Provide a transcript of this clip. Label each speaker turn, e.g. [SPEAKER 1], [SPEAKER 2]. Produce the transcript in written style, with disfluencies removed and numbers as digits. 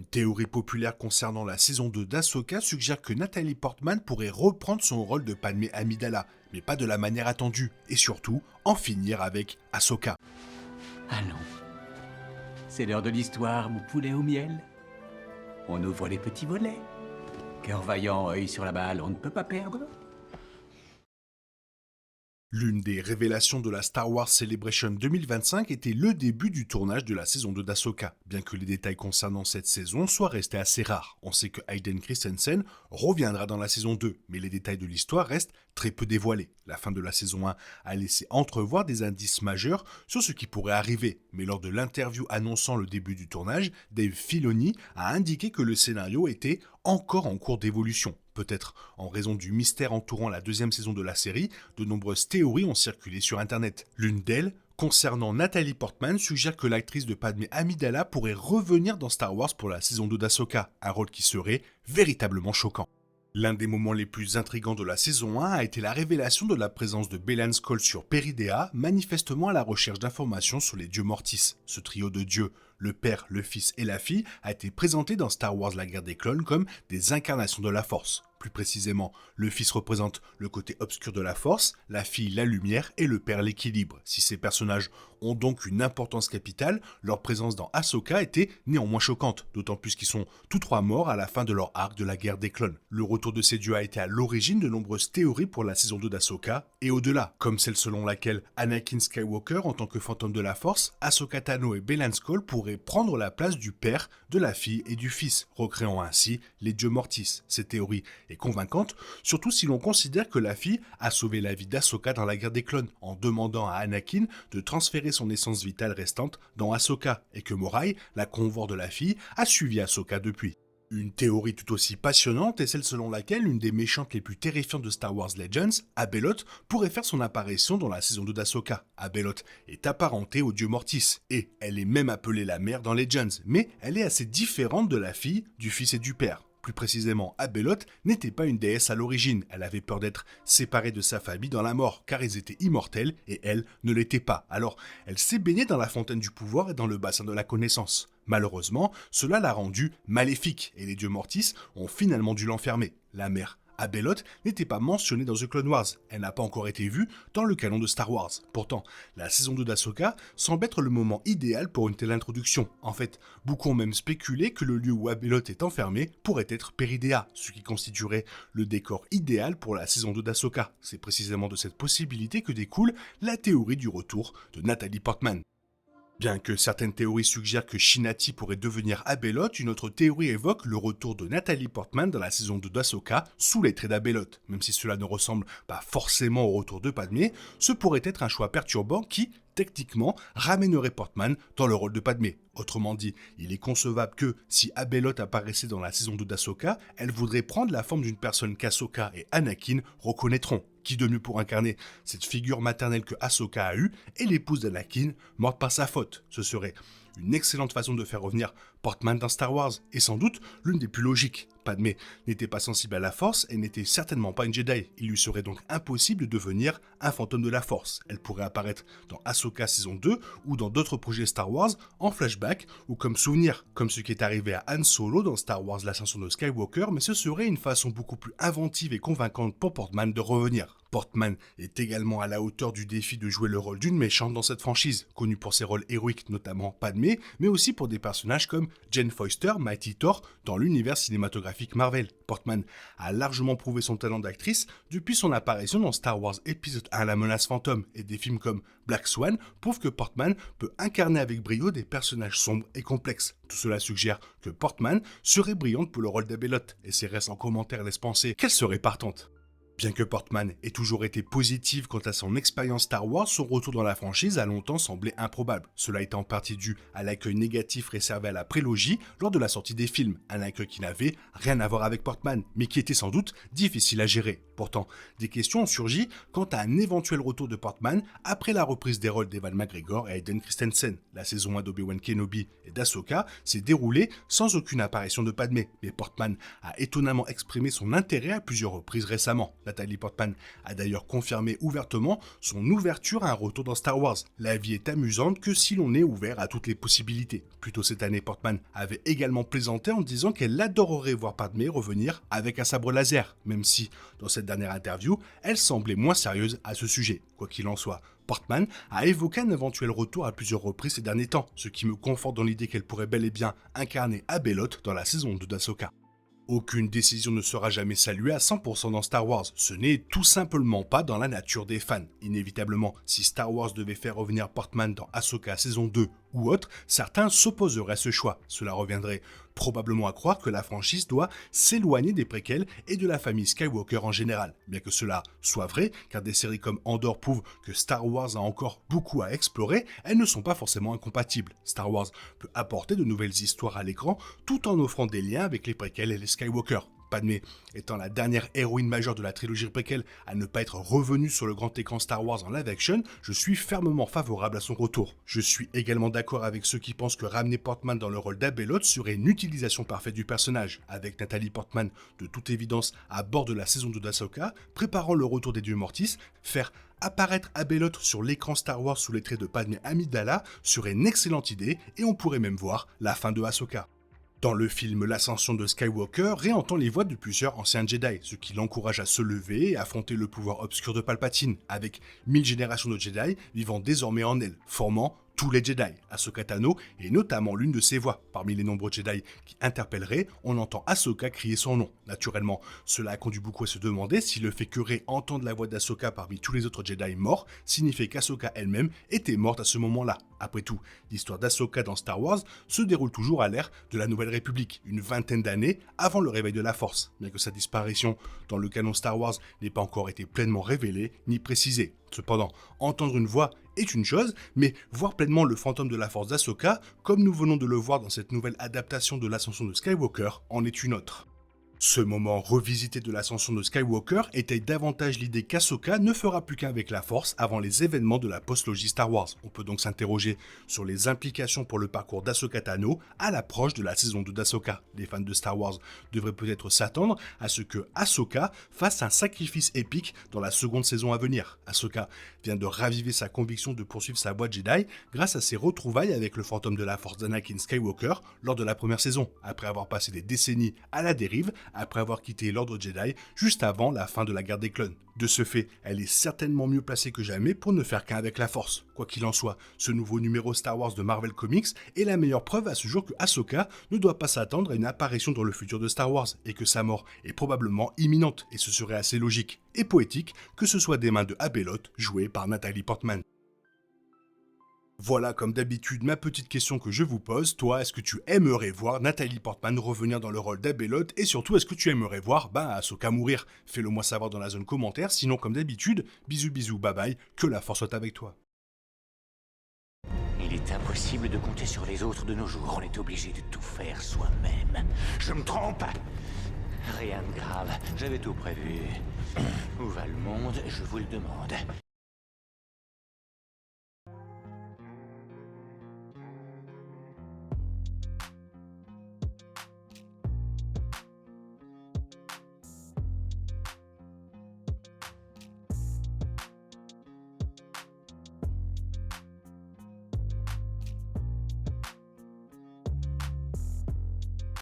[SPEAKER 1] théorie populaire concernant la saison 2 d'Ahsoka suggère que Natalie Portman pourrait reprendre son rôle de Padmé Amidala, mais pas de la manière attendue, et surtout en finir avec Ahsoka.
[SPEAKER 2] Allons, c'est l'heure de l'histoire, mon poulet au miel. On ouvre les petits volets. Cœur vaillant, œil sur la balle, on ne peut pas perdre.
[SPEAKER 1] L'une des révélations de la Star Wars Celebration 2025 était le début du tournage de la saison 2 d'Ahsoka, bien que les détails concernant cette saison soient restés assez rares. On sait que Hayden Christensen reviendra dans la saison 2, mais les détails de l'histoire restent très peu dévoilés. La fin de la saison 1 a laissé entrevoir des indices majeurs sur ce qui pourrait arriver, mais lors de l'interview annonçant le début du tournage, Dave Filoni a indiqué que le scénario était encore en cours d'évolution. Peut-être en raison du mystère entourant la deuxième saison de la série, de nombreuses théories ont circulé sur Internet. L'une d'elles, concernant Natalie Portman, suggère que l'actrice de Padmé Amidala pourrait revenir dans Star Wars pour la saison 2 d'Ahsoka, un rôle qui serait véritablement choquant. L'un des moments les plus intrigants de la saison 1 a été la révélation de la présence de Belan Skoll sur Peridea, manifestement à la recherche d'informations sur les dieux Mortis. Ce trio de dieux, le père, le fils et la fille, a été présenté dans Star Wars La Guerre des Clones comme des incarnations de la Force. Plus précisément, le fils représente le côté obscur de la Force, la fille la lumière et le père l'équilibre. Si ces personnages ont donc une importance capitale, leur présence dans Ahsoka était néanmoins choquante, d'autant plus qu'ils sont tous trois morts à la fin de leur arc de la Guerre des Clones. Le retour de ces dieux a été à l'origine de nombreuses théories pour la saison 2 d'Ahsoka, et au-delà, comme celle selon laquelle Anakin Skywalker en tant que fantôme de la Force, Ahsoka Tano et Belan Skoll pourraient prendre la place du père, de la fille et du fils, recréant ainsi les dieux Mortis. Cette théorie est convaincante, surtout si l'on considère que la fille a sauvé la vie d'Ahsoka dans la Guerre des Clones, en demandant à Anakin de transférer son essence vitale restante dans Ahsoka, et que Morai, la convoi de la fille, a suivi Ahsoka depuis. Une théorie tout aussi passionnante est celle selon laquelle l'une des méchantes les plus terrifiantes de Star Wars Legends, Abeloth, pourrait faire son apparition dans la saison 2 d'Ahsoka. Abeloth est apparentée au dieu Mortis, et elle est même appelée la mère dans Legends, mais elle est assez différente de la fille, du fils et du père. Plus précisément, Abeloth n'était pas une déesse à l'origine, elle avait peur d'être séparée de sa famille dans la mort, car ils étaient immortels et elle ne l'était pas. Alors, elle s'est baignée dans la fontaine du pouvoir et dans le bassin de la connaissance. Malheureusement, cela l'a rendue maléfique, et les dieux Mortis ont finalement dû l'enfermer. La mère Abeloth n'était pas mentionnée dans The Clone Wars, elle n'a pas encore été vue dans le canon de Star Wars. Pourtant, la saison 2 d'Ahsoka semble être le moment idéal pour une telle introduction. En fait, beaucoup ont même spéculé que le lieu où Abeloth est enfermée pourrait être Peridea, ce qui constituerait le décor idéal pour la saison 2 d'Ahsoka. C'est précisément de cette possibilité que découle la théorie du retour de Natalie Portman. Bien que certaines théories suggèrent que Shinati pourrait devenir Abeloth, une autre théorie évoque le retour de Natalie Portman dans la saison 2 d'Ahsoka sous les traits d'Abeloth. Même si cela ne ressemble pas forcément au retour de Padmé, ce pourrait être un choix perturbant qui, techniquement, ramènerait Portman dans le rôle de Padmé. Autrement dit, il est concevable que, si Abeloth apparaissait dans la saison 2 d'Ahsoka, elle voudrait prendre la forme d'une personne qu'Ahsoka et Anakin reconnaîtront. Qui de mieux pour incarner cette figure maternelle que Ahsoka a eue et l'épouse d'Anakin, morte par sa faute. Ce serait une excellente façon de faire revenir Portman dans Star Wars, et sans doute l'une des plus logiques. Padmé n'était pas sensible à la Force et n'était certainement pas une Jedi. Il lui serait donc impossible de devenir un fantôme de la Force. Elle pourrait apparaître dans Ahsoka saison 2 ou dans d'autres projets Star Wars en flashback ou comme souvenir, comme ce qui est arrivé à Han Solo dans Star Wars l'ascension de Skywalker, mais ce serait une façon beaucoup plus inventive et convaincante pour Portman de revenir. Portman est également à la hauteur du défi de jouer le rôle d'une méchante dans cette franchise, connue pour ses rôles héroïques notamment Padmé, mais aussi pour des personnages comme Jane Foster, Mighty Thor dans l'univers cinématographique Marvel. Portman a largement prouvé son talent d'actrice depuis son apparition dans Star Wars épisode 1 La menace fantôme, et des films comme Black Swan prouvent que Portman peut incarner avec brio des personnages sombres et complexes. Tout cela suggère que Portman serait brillante pour le rôle d'Abeloth, et ses récents commentaires laissent penser qu'elle serait partante. Bien que Portman ait toujours été positive quant à son expérience Star Wars, son retour dans la franchise a longtemps semblé improbable. Cela est en partie dû à l'accueil négatif réservé à la prélogie lors de la sortie des films, un accueil qui n'avait rien à voir avec Portman, mais qui était sans doute difficile à gérer. Pourtant, des questions ont surgi quant à un éventuel retour de Portman après la reprise des rôles d'Ewan McGregor et Hayden Christensen. La saison 1 d'Obi-Wan Kenobi et d'Ahsoka s'est déroulée sans aucune apparition de Padmé, mais Portman a étonnamment exprimé son intérêt à plusieurs reprises récemment. Natalie Portman a d'ailleurs confirmé ouvertement son ouverture à un retour dans Star Wars. La vie est amusante que si l'on est ouvert à toutes les possibilités. Plus tôt cette année, Portman avait également plaisanté en disant qu'elle adorerait voir Padmé revenir avec un sabre laser, même si, dans cette dernière interview, elle semblait moins sérieuse à ce sujet. Quoi qu'il en soit, Portman a évoqué un éventuel retour à plusieurs reprises ces derniers temps, ce qui me conforte dans l'idée qu'elle pourrait bel et bien incarner Abeloth dans la saison 2 d'Ahsoka. Aucune décision ne sera jamais saluée à 100% dans Star Wars, ce n'est tout simplement pas dans la nature des fans. Inévitablement, si Star Wars devait faire revenir Portman dans Ahsoka saison 2 ou autre, certains s'opposeraient à ce choix. Cela reviendrait probablement à croire que la franchise doit s'éloigner des préquels et de la famille Skywalker en général. Bien que cela soit vrai, car des séries comme Andor prouvent que Star Wars a encore beaucoup à explorer, elles ne sont pas forcément incompatibles. Star Wars peut apporter de nouvelles histoires à l'écran tout en offrant des liens avec les préquels et les Skywalker. Padmé étant la dernière héroïne majeure de la trilogie préquelle à ne pas être revenue sur le grand écran Star Wars en live action, je suis fermement favorable à son retour. Je suis également d'accord avec ceux qui pensent que ramener Portman dans le rôle d'Abeloth serait une utilisation parfaite du personnage, avec Natalie Portman de toute évidence à bord de la saison 2 d'Ahsoka, préparant le retour des dieux Mortis, faire apparaître Abeloth sur l'écran Star Wars sous les traits de Padmé Amidala serait une excellente idée et on pourrait même voir la fin de Ahsoka. Dans le film L'Ascension de Skywalker, Rey entend les voix de plusieurs anciens Jedi, ce qui l'encourage à se lever et affronter le pouvoir obscur de Palpatine, avec 1000 générations de Jedi vivant désormais en elle, formant tous les Jedi. Ahsoka Tano est notamment l'une de ces voix. Parmi les nombreux Jedi qui interpelleraient, on entend Ahsoka crier son nom. Naturellement, cela a conduit beaucoup à se demander si le fait que Rey entende la voix d'Ahsoka parmi tous les autres Jedi morts signifiait qu'Ahsoka elle-même était morte à ce moment-là. Après tout, l'histoire d'Ahsoka dans Star Wars se déroule toujours à l'ère de la Nouvelle République, une vingtaine d'années avant le réveil de la Force, bien que sa disparition dans le canon Star Wars n'ait pas encore été pleinement révélée ni précisée. Cependant, entendre une voix est une chose, mais voir pleinement le fantôme de la Force d'Ahsoka, comme nous venons de le voir dans cette nouvelle adaptation de l'Ascension de Skywalker, en est une autre. Ce moment revisité de l'ascension de Skywalker étaye davantage l'idée qu'Ahsoka ne fera plus qu'un avec la Force avant les événements de la post-logie Star Wars. On peut donc s'interroger sur les implications pour le parcours d'Ahsoka Tano à l'approche de la saison 2 d'Ahsoka. Les fans de Star Wars devraient peut-être s'attendre à ce que Ahsoka fasse un sacrifice épique dans la seconde saison à venir. Ahsoka vient de raviver sa conviction de poursuivre sa voie Jedi grâce à ses retrouvailles avec le fantôme de la Force d'Anakin Skywalker lors de la première saison, après avoir passé des décennies à la dérive, après avoir quitté l'ordre Jedi juste avant la fin de la guerre des clones. De ce fait, elle est certainement mieux placée que jamais pour ne faire qu'un avec la Force. Quoi qu'il en soit, ce nouveau numéro Star Wars de Marvel Comics est la meilleure preuve à ce jour que Ahsoka ne doit pas s'attendre à une apparition dans le futur de Star Wars et que sa mort est probablement imminente, et ce serait assez logique et poétique que ce soit des mains de Abeloth jouée par Natalie Portman. Voilà comme d'habitude ma petite question que je vous pose. Toi, est-ce que tu aimerais voir Natalie Portman revenir dans le rôle d'Abeloth? Et surtout, est-ce que tu aimerais voir Ahsoka mourir? Fais-le moi savoir dans la zone commentaire. Sinon, comme d'habitude, bisous bisous, bye bye, que la force soit avec toi.
[SPEAKER 3] Il est impossible de compter sur les autres de nos jours. On est obligé de tout faire soi-même. Je me trompe? Rien de grave. J'avais tout prévu. Où va le monde? Je vous le demande.